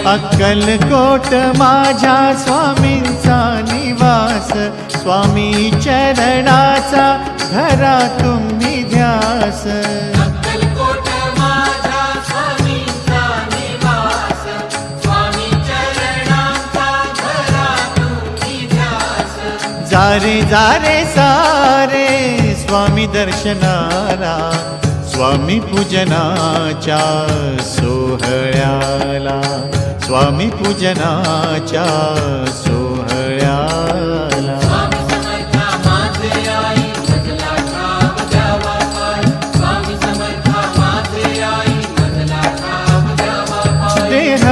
अक्कलकोट माझ्या स्वामींचा निवास, स्वामी चरणाचा धरा तुम्ही ध्यास. अक्कलकोट माझ्या स्वामींचा निवास, स्वामी चरणांचा धरा तुम्ही ध्यास. जारे जारे सारे स्वामी दर्शनाला, स्वामी पूजनाच्या सोहळ्याला, स्वामी पूजनाच्या सोहळ्याला. स्वामी समर्था माझे आई मजला ठाव द्यावा पाय, स्वामी समर्था माझे आई मजला ठाव द्यावा पाय. देह